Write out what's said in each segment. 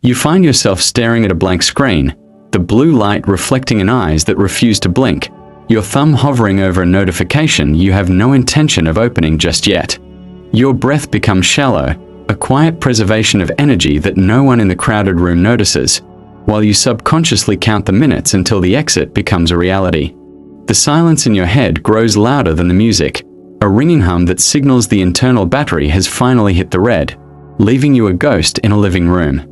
You find yourself staring at a blank screen, the blue light reflecting in eyes that refuse to blink, your thumb hovering over a notification you have no intention of opening just yet. Your breath becomes shallow, a quiet preservation of energy that no one in the crowded room notices, while you subconsciously count the minutes until the exit becomes a reality. The silence in your head grows louder than the music, a ringing hum that signals the internal battery has finally hit the red, leaving you a ghost in a living room.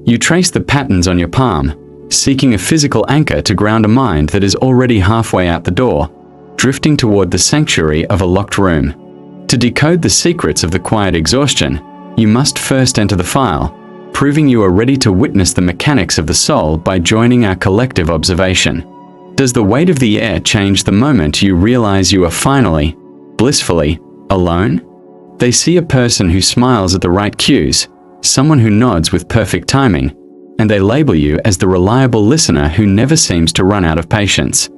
You trace the patterns on your palm, seeking a physical anchor to ground a mind that is already halfway out the door, drifting toward the sanctuary of a locked room. To decode the secrets of the quiet exhaustion, you must first enter the file, proving you are ready to witness the mechanics of the soul by joining our collective observation. Does the weight of the air change the moment you realize you are finally, blissfully, alone? They see a person who smiles at the right cues, someone who nods with perfect timing, and they label you as the reliable listener who never seems to run out of patience.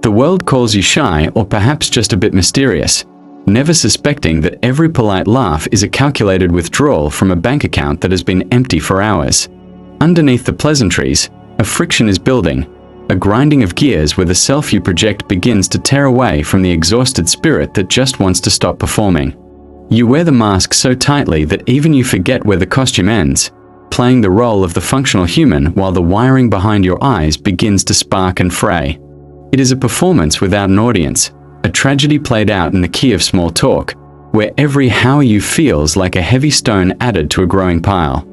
The world calls you shy or perhaps just a bit mysterious, never suspecting that every polite laugh is a calculated withdrawal from a bank account that has been empty for hours. Underneath the pleasantries, a friction is building, a grinding of gears where the self you project begins to tear away from the exhausted spirit that just wants to stop performing. You wear the mask so tightly that even you forget where the costume ends, playing the role of the functional human while the wiring behind your eyes begins to spark and fray. It is a performance without an audience, a tragedy played out in the key of small talk, where every "how are you" feels like a heavy stone added to a growing pile.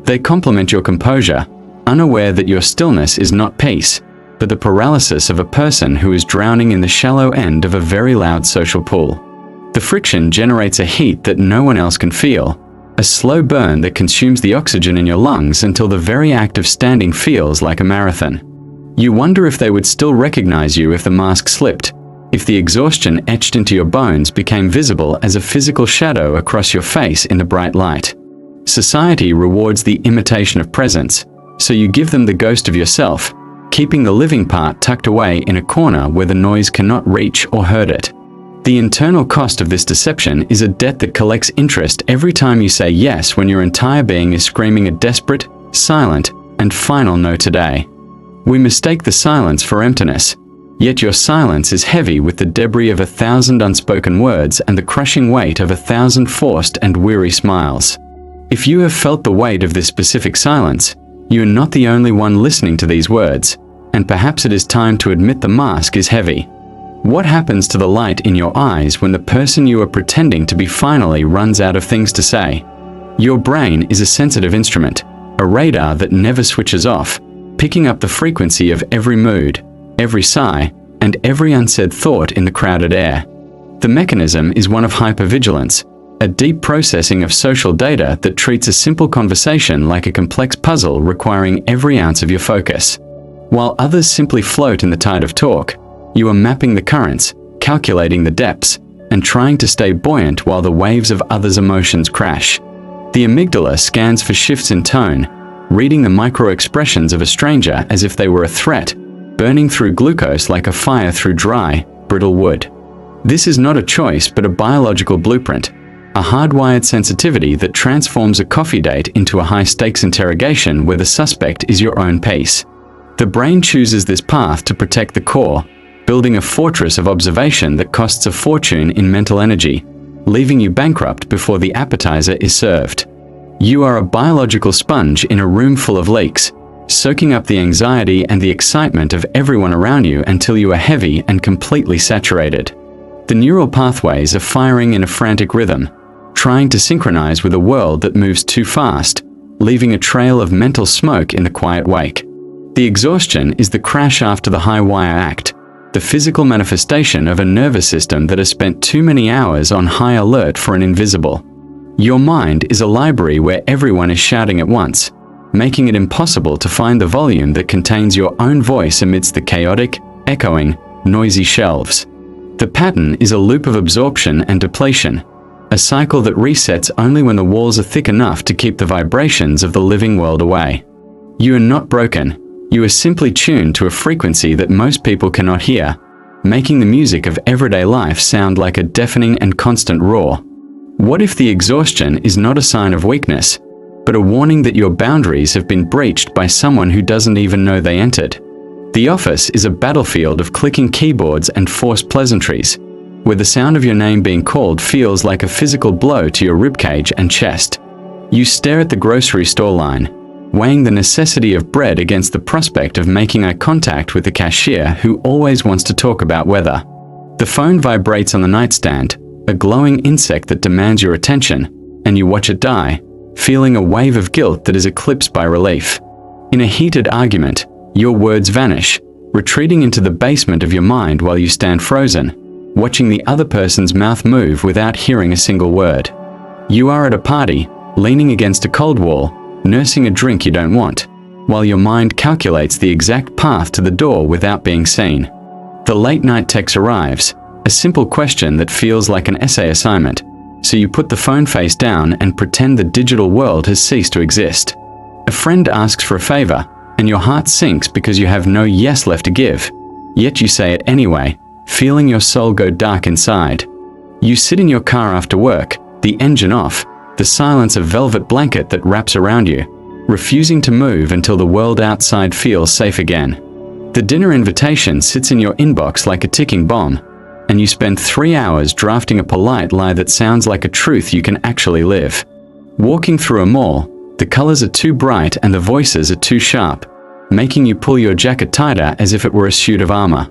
They compliment your composure, unaware that your stillness is not peace, but the paralysis of a person who is drowning in the shallow end of a very loud social pool. The friction generates a heat that no one else can feel, a slow burn that consumes the oxygen in your lungs until the very act of standing feels like a marathon. You wonder if they would still recognize you if the mask slipped, if the exhaustion etched into your bones became visible as a physical shadow across your face in the bright light. Society rewards the imitation of presence, so you give them the ghost of yourself, keeping the living part tucked away in a corner where the noise cannot reach or hurt it. The internal cost of this deception is a debt that collects interest every time you say yes when your entire being is screaming a desperate, silent, and final no today. We mistake the silence for emptiness, yet your silence is heavy with the debris of 1,000 unspoken words and the crushing weight of 1,000 forced and weary smiles. If you have felt the weight of this specific silence, you are not the only one listening to these words, and perhaps it is time to admit the mask is heavy. What happens to the light in your eyes when the person you are pretending to be finally runs out of things to say? Your brain is a sensitive instrument, a radar that never switches off, picking up the frequency of every mood, every sigh, and every unsaid thought in the crowded air. The mechanism is one of hypervigilance, a deep processing of social data that treats a simple conversation like a complex puzzle requiring every ounce of your focus. While others simply float in the tide of talk, you are mapping the currents, calculating the depths, and trying to stay buoyant while the waves of others' emotions crash. The amygdala scans for shifts in tone, reading the micro-expressions of a stranger as if they were a threat, burning through glucose like a fire through dry, brittle wood. This is not a choice but a biological blueprint, a hardwired sensitivity that transforms a coffee date into a high-stakes interrogation where the suspect is your own pace. The brain chooses this path to protect the core, building a fortress of observation that costs a fortune in mental energy, leaving you bankrupt before the appetizer is served. You are a biological sponge in a room full of leaks, soaking up the anxiety and the excitement of everyone around you until you are heavy and completely saturated. The neural pathways are firing in a frantic rhythm, trying to synchronize with a world that moves too fast, leaving a trail of mental smoke in the quiet wake. The exhaustion is the crash after the high wire act, the physical manifestation of a nervous system that has spent too many hours on high alert for an invisible. Your mind is a library where everyone is shouting at once, making it impossible to find the volume that contains your own voice amidst the chaotic, echoing, noisy shelves. The pattern is a loop of absorption and depletion, a cycle that resets only when the walls are thick enough to keep the vibrations of the living world away. You are not broken. You are simply tuned to a frequency that most people cannot hear, making the music of everyday life sound like a deafening and constant roar. What if the exhaustion is not a sign of weakness, but a warning that your boundaries have been breached by someone who doesn't even know they entered. The office is a battlefield of clicking keyboards and forced pleasantries, where the sound of your name being called feels like a physical blow to your ribcage and chest. You stare at the grocery store line, weighing the necessity of bread against the prospect of making eye contact with the cashier who always wants to talk about weather. The phone vibrates on the nightstand, a glowing insect that demands your attention, and you watch it die, feeling a wave of guilt that is eclipsed by relief. In a heated argument, your words vanish, retreating into the basement of your mind while you stand frozen, watching the other person's mouth move without hearing a single word. You are at a party, leaning against a cold wall, nursing a drink you don't want, while your mind calculates the exact path to the door without being seen. The late-night text arrives, a simple question that feels like an essay assignment, so you put the phone face down and pretend the digital world has ceased to exist. A friend asks for a favor, and your heart sinks because you have no yes left to give, yet you say it anyway, feeling your soul go dark inside. You sit in your car after work, the engine off, the silence a velvet blanket that wraps around you, refusing to move until the world outside feels safe again. The dinner invitation sits in your inbox like a ticking bomb, and you spend 3 hours drafting a polite lie that sounds like a truth you can actually live. Walking through a mall, the colors are too bright and the voices are too sharp, making you pull your jacket tighter as if it were a suit of armor.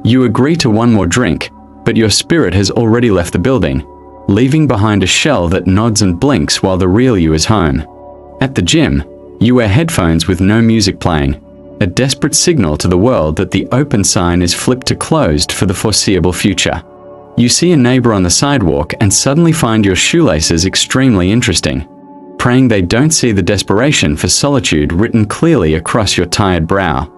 You agree to one more drink, but your spirit has already left the building, leaving behind a shell that nods and blinks while the real you is home. At the gym, you wear headphones with no music playing, a desperate signal to the world that the open sign is flipped to closed for the foreseeable future. You see a neighbor on the sidewalk and suddenly find your shoelaces extremely interesting, praying they don't see the desperation for solitude written clearly across your tired brow.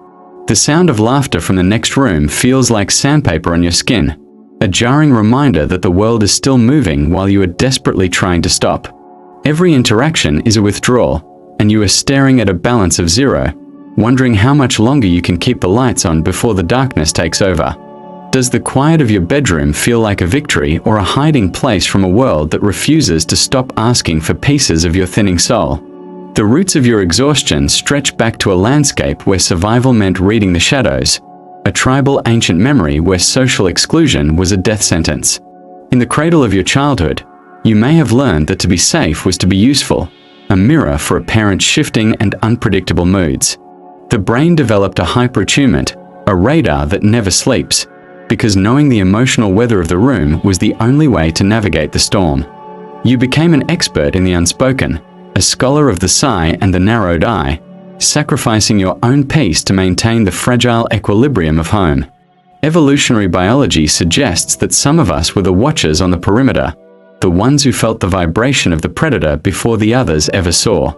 The sound of laughter from the next room feels like sandpaper on your skin, a jarring reminder that the world is still moving while you are desperately trying to stop. Every interaction is a withdrawal, and you are staring at a balance of zero, wondering how much longer you can keep the lights on before the darkness takes over. Does the quiet of your bedroom feel like a victory or a hiding place from a world that refuses to stop asking for pieces of your thinning soul? The roots of your exhaustion stretch back to a landscape where survival meant reading the shadows, a tribal ancient memory where social exclusion was a death sentence. In the cradle of your childhood, you may have learned that to be safe was to be useful, a mirror for a parent's shifting and unpredictable moods. The brain developed a hyperattunement, a radar that never sleeps, because knowing the emotional weather of the room was the only way to navigate the storm. You became an expert in the unspoken, a scholar of the sigh and the narrowed eye, sacrificing your own peace to maintain the fragile equilibrium of home. Evolutionary biology suggests that some of us were the watchers on the perimeter, the ones who felt the vibration of the predator before the others ever saw.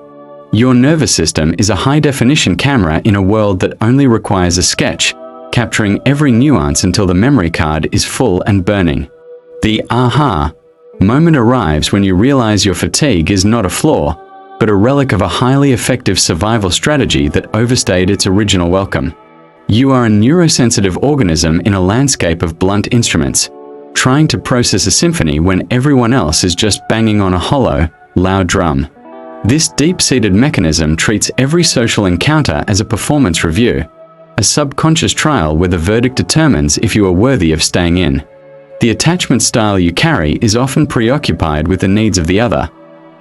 Your nervous system is a high-definition camera in a world that only requires a sketch, capturing every nuance until the memory card is full and burning. The aha moment arrives when you realize your fatigue is not a flaw, but a relic of a highly effective survival strategy that overstayed its original welcome. You are a neurosensitive organism in a landscape of blunt instruments, trying to process a symphony when everyone else is just banging on a hollow, loud drum. This deep-seated mechanism treats every social encounter as a performance review, a subconscious trial where the verdict determines if you are worthy of staying in. The attachment style you carry is often preoccupied with the needs of the other,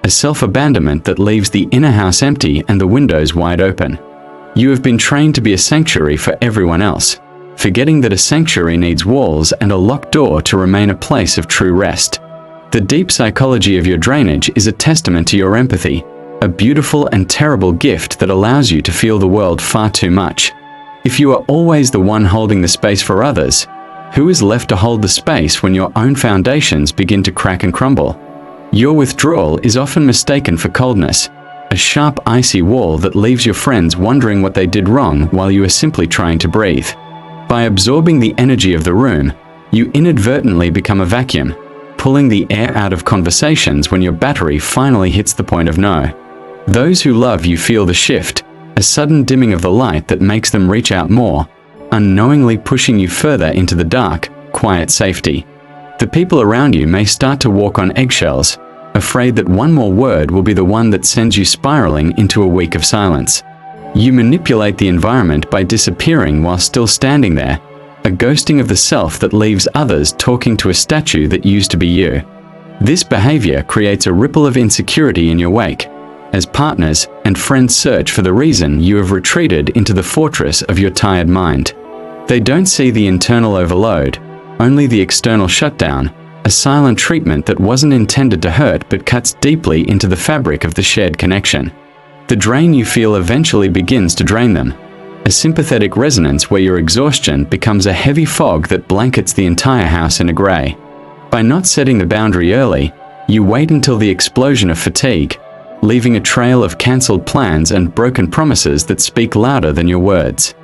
a self-abandonment that leaves the inner house empty and the windows wide open. You have been trained to be a sanctuary for everyone else, forgetting that a sanctuary needs walls and a locked door to remain a place of true rest. The deep psychology of your drainage is a testament to your empathy, a beautiful and terrible gift that allows you to feel the world far too much. If you are always the one holding the space for others, who is left to hold the space when your own foundations begin to crack and crumble? Your withdrawal is often mistaken for coldness, a sharp, icy wall that leaves your friends wondering what they did wrong while you are simply trying to breathe. By absorbing the energy of the room, you inadvertently become a vacuum, pulling the air out of conversations when your battery finally hits the point of no. Those who love you feel the shift, a sudden dimming of the light that makes them reach out more, unknowingly pushing you further into the dark, quiet safety. The people around you may start to walk on eggshells, afraid that one more word will be the one that sends you spiraling into a week of silence. You manipulate the environment by disappearing while still standing there, a ghosting of the self that leaves others talking to a statue that used to be you. This behavior creates a ripple of insecurity in your wake, as partners and friends search for the reason you have retreated into the fortress of your tired mind. They don't see the internal overload, only the external shutdown, a silent treatment that wasn't intended to hurt but cuts deeply into the fabric of the shared connection. The drain you feel eventually begins to drain them, a sympathetic resonance where your exhaustion becomes a heavy fog that blankets the entire house in a grey. By not setting the boundary early, you wait until the explosion of fatigue, leaving a trail of cancelled plans and broken promises that speak louder than your words.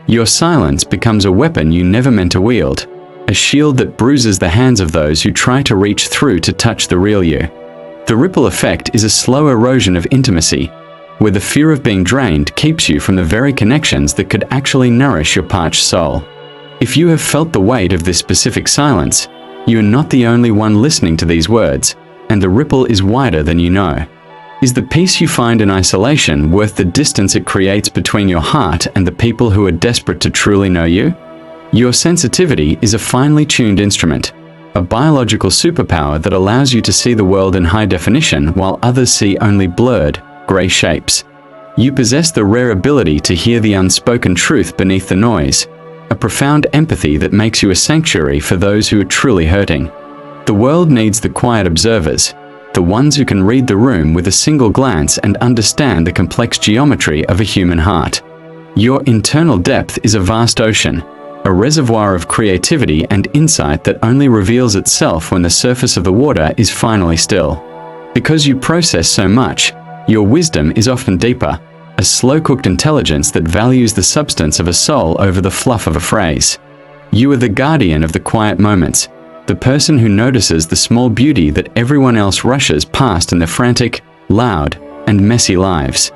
Your silence becomes a weapon you never meant to wield, a shield that bruises the hands of those who try to reach through to touch the real you. The ripple effect is a slow erosion of intimacy, where the fear of being drained keeps you from the very connections that could actually nourish your parched soul. If you have felt the weight of this specific silence, you are not the only one listening to these words, and the ripple is wider than you know. Is the peace you find in isolation worth the distance it creates between your heart and the people who are desperate to truly know you? Your sensitivity is a finely tuned instrument, a biological superpower that allows you to see the world in high definition while others see only blurred, grey shapes. You possess the rare ability to hear the unspoken truth beneath the noise, a profound empathy that makes you a sanctuary for those who are truly hurting. The world needs the quiet observers, the ones who can read the room with a single glance and understand the complex geometry of a human heart. Your internal depth is a vast ocean, a reservoir of creativity and insight that only reveals itself when the surface of the water is finally still. Because you process so much, your wisdom is often deeper, a slow-cooked intelligence that values the substance of a soul over the fluff of a phrase. You are the guardian of the quiet moments, the person who notices the small beauty that everyone else rushes past in their frantic, loud, and messy lives.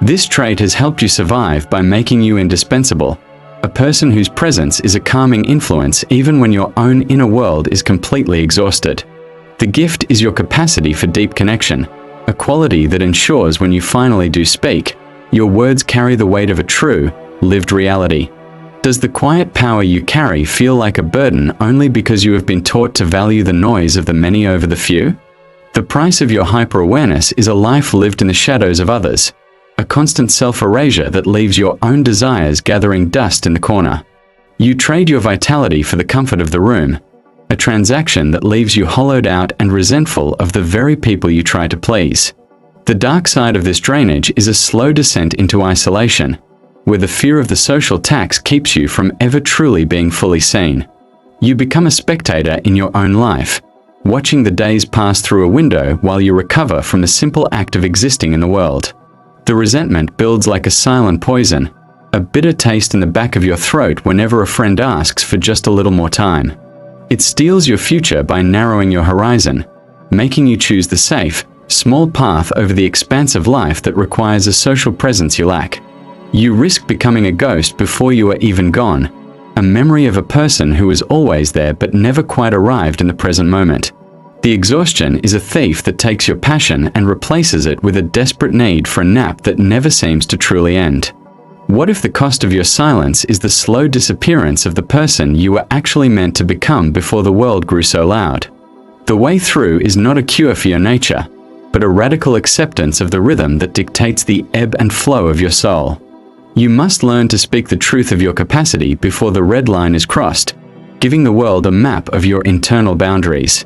This trait has helped you survive by making you indispensable, a person whose presence is a calming influence even when your own inner world is completely exhausted. The gift is your capacity for deep connection, a quality that ensures when you finally do speak, your words carry the weight of a true, lived reality. Does the quiet power you carry feel like a burden only because you have been taught to value the noise of the many over the few? The price of your hyper-awareness is a life lived in the shadows of others, a constant self-erasure that leaves your own desires gathering dust in the corner. You trade your vitality for the comfort of the room, a transaction that leaves you hollowed out and resentful of the very people you try to please. The dark side of this drainage is a slow descent into isolation, where the fear of the social tax keeps you from ever truly being fully seen. You become a spectator in your own life, watching the days pass through a window while you recover from the simple act of existing in the world. The resentment builds like a silent poison, a bitter taste in the back of your throat whenever a friend asks for just a little more time. It steals your future by narrowing your horizon, making you choose the safe, small path over the expansive life that requires a social presence you lack. You risk becoming a ghost before you are even gone, a memory of a person who was always there but never quite arrived in the present moment. The exhaustion is a thief that takes your passion and replaces it with a desperate need for a nap that never seems to truly end. What if the cost of your silence is the slow disappearance of the person you were actually meant to become before the world grew so loud? The way through is not a cure for your nature, but a radical acceptance of the rhythm that dictates the ebb and flow of your soul. You must learn to speak the truth of your capacity before the red line is crossed, giving the world a map of your internal boundaries.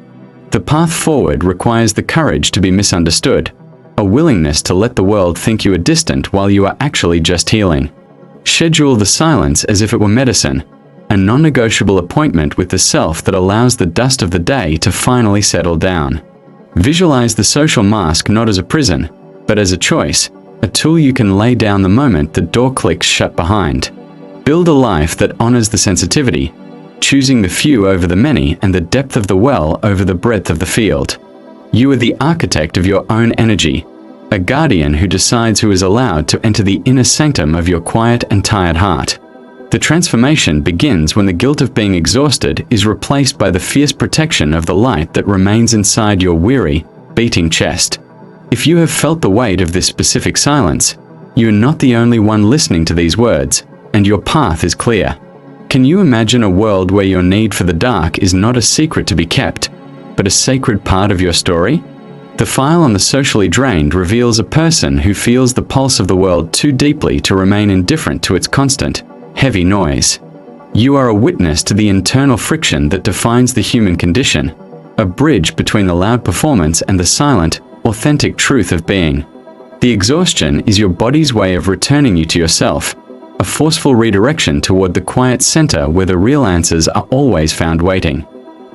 The path forward requires the courage to be misunderstood, a willingness to let the world think you are distant while you are actually just healing. Schedule the silence as if it were medicine, a non-negotiable appointment with the self that allows the dust of the day to finally settle down. Visualize the social mask not as a prison, but as a choice, a tool you can lay down the moment the door clicks shut behind. Build a life that honors the sensitivity, choosing the few over the many and the depth of the well over the breadth of the field. You are the architect of your own energy, a guardian who decides who is allowed to enter the inner sanctum of your quiet and tired heart. The transformation begins when the guilt of being exhausted is replaced by the fierce protection of the light that remains inside your weary, beating chest. If you have felt the weight of this specific silence, you are not the only one listening to these words, and your path is clear. Can you imagine a world where your need for the dark is not a secret to be kept, but a sacred part of your story? The file on the socially drained reveals a person who feels the pulse of the world too deeply to remain indifferent to its constant, heavy noise. You are a witness to the internal friction that defines the human condition, a bridge between the loud performance and the silent, authentic truth of being. The exhaustion is your body's way of returning you to yourself, a forceful redirection toward the quiet center where the real answers are always found waiting.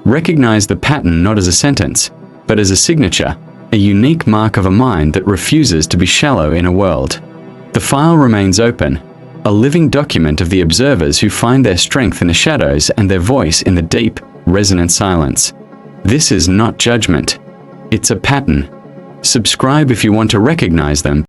Recognize the pattern not as a sentence, but as a signature, a unique mark of a mind that refuses to be shallow in a world. The file remains open, a living document of the observers who find their strength in the shadows and their voice in the deep, resonant silence. This is not judgment. It's a pattern. Subscribe if you want to recognize them